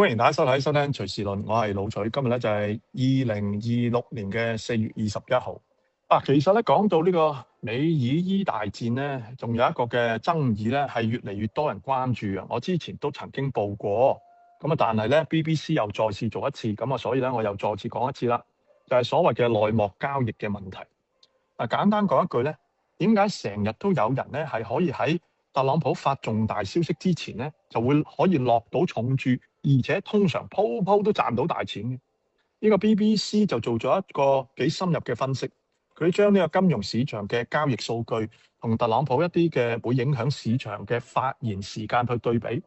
歡迎大家收聽隨時論，我係老徐。今日咧就係2026年嘅4月21號。其實咧講到呢個美以伊大戰咧，仲有一個嘅爭議咧，係越嚟越多人關注啊。我之前都曾經報過，但係咧 BBC 又再次做一次，所以咧我又再次講一次啦，就係所謂嘅內幕交易嘅問題。簡單講一句咧，點解成日都有人咧係可以喺特朗普發重大消息之前咧，就會可以落到重注，而且通常鋪都賺到大錢嘅？呢個 BBC 就做咗一個幾深入嘅分析，佢將呢個金融市場嘅交易數據同特朗普一啲嘅會影響市場嘅發言時間去對比，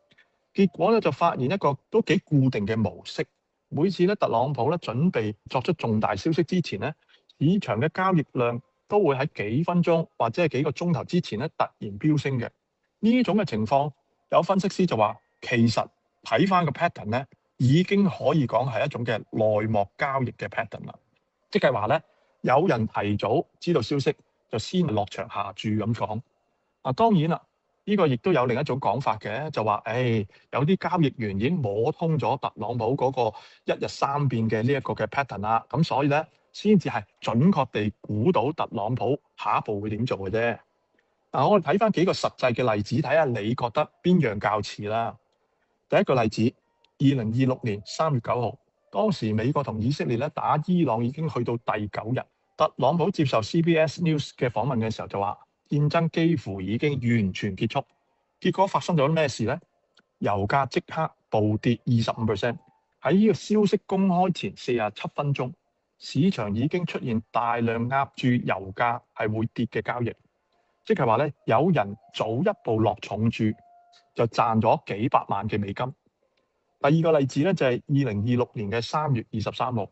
結果咧就發現一個都幾固定嘅模式。每次咧特朗普咧準備作出重大消息之前咧，市場嘅交易量都會喺幾分鐘或者係幾個鐘頭之前咧突然飆升嘅。呢種嘅情況，有分析師就話，其實睇翻個 pattern 咧，已經可以講係一種嘅內幕交易嘅 pattern 啦。即係話咧，有人提早知道消息，就先落場下注咁講。當然啦，呢個亦都有另一種講法嘅，就話，有啲交易員已經摸通咗特朗普嗰個一日三變嘅呢一個嘅 pattern 啦，咁所以咧，先至係準確地估到特朗普下一步會點做嘅啫。我哋睇翻幾個實際嘅例子，睇下你覺得邊樣較似啦。第一個例子，2026年3月9號，當時美國同以色列咧打伊朗已經去到第9日，特朗普接受 CBS News 嘅訪問嘅時候就話，戰爭幾乎已經完全結束。結果發生咗咩事呢？油價即刻暴跌25%。喺呢個消息公開前47分鐘，市場已經出現大量壓住油價係會跌嘅交易。即係話咧，有人早一步落重注，就賺咗幾百萬嘅美金。第二個例子咧就係2026年嘅3月23號，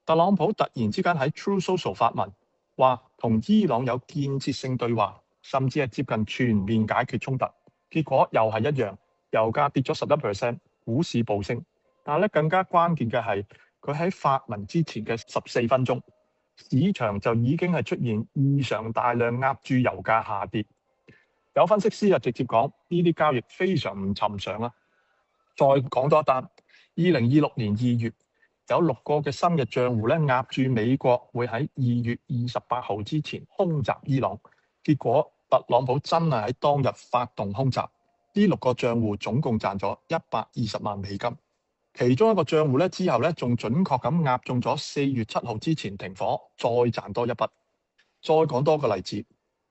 特朗普突然之間喺 Truth Social 發文，話同伊朗有建設性對話，甚至係接近全面解決衝突。結果又係一樣，油價跌咗11%，股市暴升。但係咧更加關鍵嘅係，佢喺發文之前嘅14分鐘，市場就已經係出現異常大量壓住油價下跌。有分析師就直接講，呢啲交易非常唔尋常啦。再講多一單，2026年2月有6個嘅新嘅賬戶咧壓住美國會喺2月28號之前空襲伊朗，結果特朗普真係喺當日發動空襲，呢6個賬戶總共賺咗120萬美金。其中一個賬戶咧之後咧仲準確咁押中咗4月7號之前停火，再賺多一筆。再講多個例子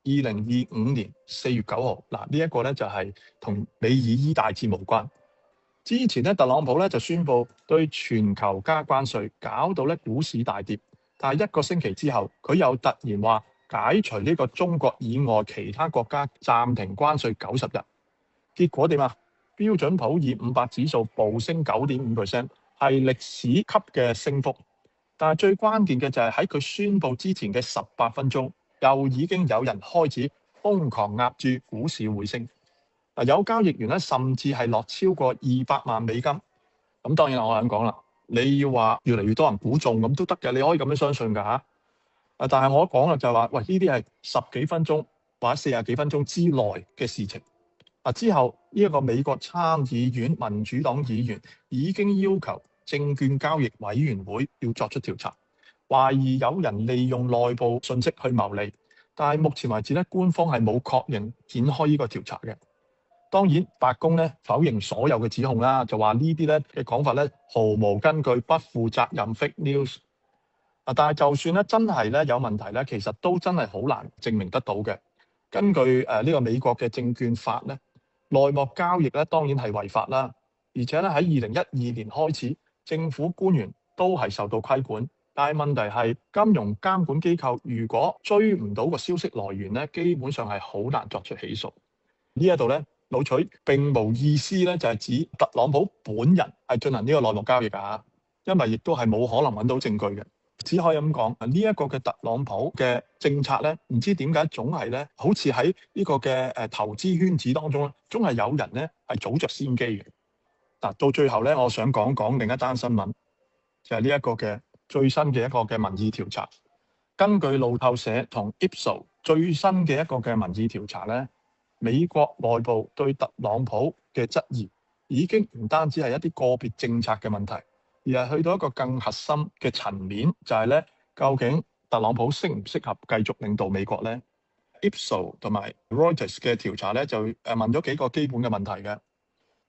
，2025年4月9號，呢一個咧就係同美以伊大戰無關。之前咧特朗普咧就宣布對全球加關稅，搞到咧股市大跌。但係1個星期之後，佢又突然話解除呢個中國以外其他國家暫停關稅90日。結果點啊？標準普爾500指數暴升9.5%，係歷史級嘅升幅。但係最關鍵嘅就係喺佢宣布之前嘅18分鐘，又已經有人開始瘋狂壓住股市回升。有交易員咧甚至係落超過200萬美金。咁當然我想講啦，你要話越嚟越多人估中咁都得嘅，你可以咁樣相信㗎嚇。但係我講啦就係話，喂，呢啲係10幾分鐘或者40幾分鐘之內嘅事情。之後呢一個美國參議院民主黨議員已經要求證券交易委員會要作出調查，懷疑有人利用內部信息去牟利。但係目前為止咧，官方係冇確認展開呢個調查嘅。當然白宮咧否認所有嘅指控啦，就話呢啲咧嘅講法咧毫無根據，不負責任 fake news。但係就算咧真係咧有問題咧，其實都真係好難證明得到嘅。根據呢個美國嘅證券法咧，內幕交易咧當然係違法啦，而且咧喺2012年開始，政府官員都係受到規管。但係問題係金融監管機構如果追唔到個消息來源咧，基本上係好難作出起訴。呢一度咧，老徐並無意思咧，就係指特朗普本人係進行呢個內幕交易㗎，因為亦都係冇可能揾到證據嘅。只可以咁講，呢一個嘅特朗普嘅政策咧，唔知點解總係咧，好似喺呢個嘅投資圈子當中咧，總係有人咧係早着先機嘅。到最後咧，我想講另一單新聞，就係呢一個嘅最新嘅一個嘅民意調查。根據路透社同 Ipsos 最新嘅一個嘅民意調查咧，美國內部對特朗普嘅質疑已經唔單止係一啲個別政策嘅問題，而係去到一個更核心嘅層面，就係咧，究竟特朗普適唔適合繼續領導美國咧？Ipsos 同埋 Reuters 嘅調查咧，就問咗幾個基本嘅問題嘅。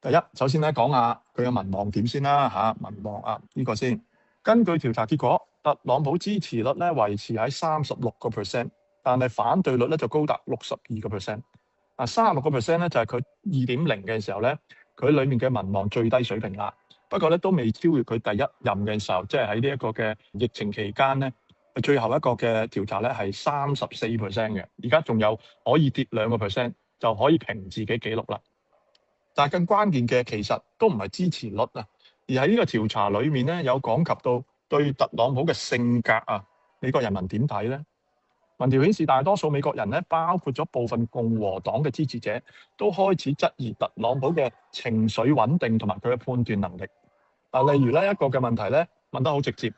第一，首先咧講下佢嘅民望點先啦嚇，民望啊呢個先。根據調查結果，特朗普支持率咧維持喺36%，但係反對率咧就高達62%。36%咧就係佢2.0嘅時候咧，佢裡面嘅民望最低水平啦。不過咧都未超越佢第一任嘅時候，即係喺呢一個嘅疫情期間咧，最後一個嘅調查咧係34%嘅。而家仲有可以跌2%，就可以平自己紀錄啦。但係更關鍵嘅其實都唔係支持率啊，而喺呢個調查裏面咧有講及到對特朗普嘅性格啊，美國人民點睇咧？民調顯示大多數美國人咧，包括咗部分共和黨嘅支持者，都開始質疑特朗普嘅情緒穩定同埋佢嘅判斷能力。例如咧一個嘅問題咧問得好直接，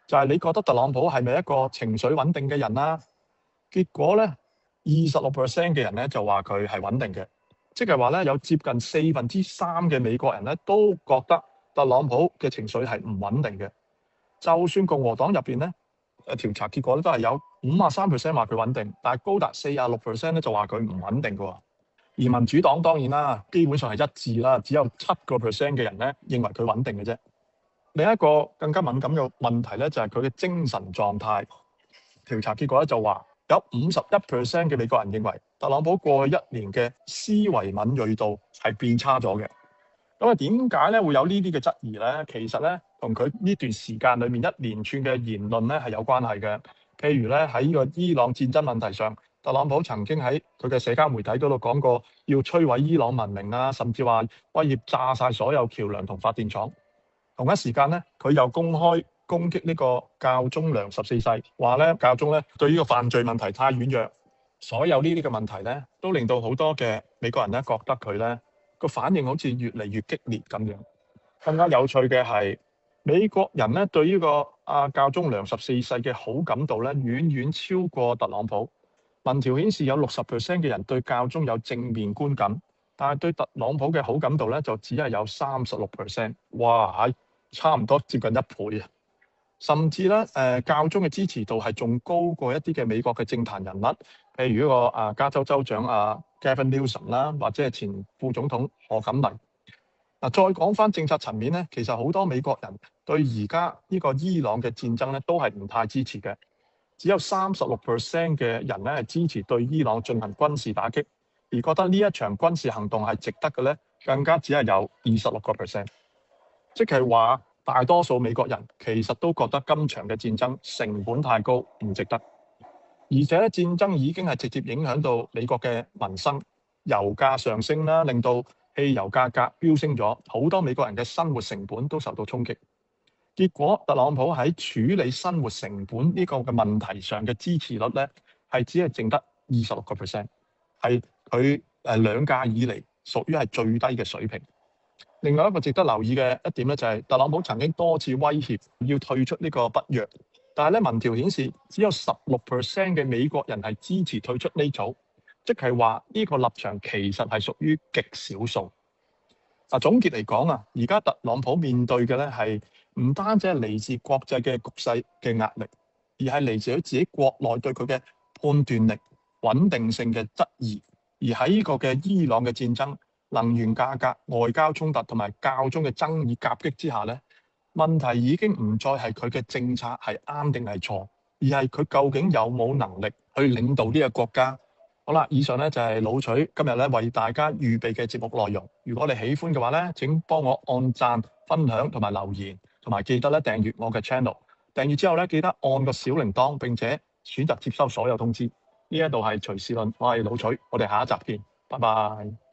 就係你覺得特朗普係咪一個情緒穩定嘅人啊？結果咧26%嘅人咧就話佢係穩定嘅。即係話咧，有接近3/4嘅美國人咧都覺得特朗普嘅情緒係唔穩定嘅。就算共和黨入邊咧，調查結果咧都係有53%話佢穩定，但係高達46%咧就話佢唔穩定嘅喎。而民主黨當然啦，基本上係一致啦，只有7% 嘅人咧認為佢穩定嘅啫。另一個更加敏感嘅問題咧就係佢嘅精神狀態。調查結果咧就話，有51% 嘅美國人認為特朗普過去1年嘅思維敏鋭度係變差咗嘅。咁啊，點解咧會有呢啲嘅質疑咧？其實咧，同佢呢段時間裏面一連串嘅言論咧係有關係嘅。譬如咧喺呢個伊朗戰爭問題上，特朗普曾經喺佢嘅社交媒體嗰度講過要摧毀伊朗文明啊，甚至話威脅炸晒所有橋梁同發電廠。同一時間咧，佢又公開攻擊呢個教宗良14世，話咧教宗咧對呢個犯罪問題太軟弱。所有呢啲嘅問題咧，都令到好多嘅美國人咧覺得佢咧個反應好似越嚟越激烈咁樣。更加有趣嘅係，美國人咧對呢個教宗良14世嘅好感度咧遠遠超過特朗普。民調顯示有60% 嘅人對教宗有正面觀感，但係對特朗普嘅好感度咧就只係有36%。哇，係差唔多接近1倍啊！甚至咧教宗嘅支持度係仲高過一啲嘅美國嘅政壇人物，譬如嗰個加州州長Gavin Newsom 啦，或者係前副總統賀錦麗。再講翻政策層面咧，其實好多美國人對而家呢個伊朗嘅戰爭咧都係唔太支持嘅，只有36% 嘅人咧係支持對伊朗進行軍事打擊，而覺得呢一場軍事行動係值得嘅咧，更加只係有26%。即係話大多數美國人其實都覺得今場嘅戰爭成本太高，唔值得。而且咧戰爭已經係直接影響到美國嘅民生，油價上升啦，令到汽油價格飆升咗，好多美國人嘅生活成本都受到衝擊。結果特朗普喺處理生活成本呢個嘅問題上嘅支持率咧，係只係剩得26%，係佢兩屆以嚟屬於係最低嘅水平。另外一個值得留意嘅一點咧，就係特朗普曾經多次威脅要退出呢個北約，但係咧民調顯示只有16% 嘅美國人係支持退出呢組，即係話呢個立場其實係屬於極少數。總結嚟講啊，而家特朗普面對嘅咧係唔單止係嚟自國際嘅局勢嘅壓力，而係嚟自佢自己國內對佢嘅判斷力、穩定性嘅質疑。而喺呢個嘅伊朗嘅戰爭、能源價格、外交衝突同埋教宗嘅爭議夾擊之下咧，問題已經唔再係佢嘅政策係啱定係錯，而係佢究竟有冇能力去領導呢個國家。好啦，以上咧就係老徐今日咧為大家預備嘅節目內容。如果你喜歡嘅話咧，請幫我按讚、分享同埋留言，同埋記得咧訂閱我嘅 channel。訂閱之後咧，記得按個小鈴鐺，並且選擇接收所有通知。呢一度係隨時論，我係老徐，我哋下一集見，拜拜。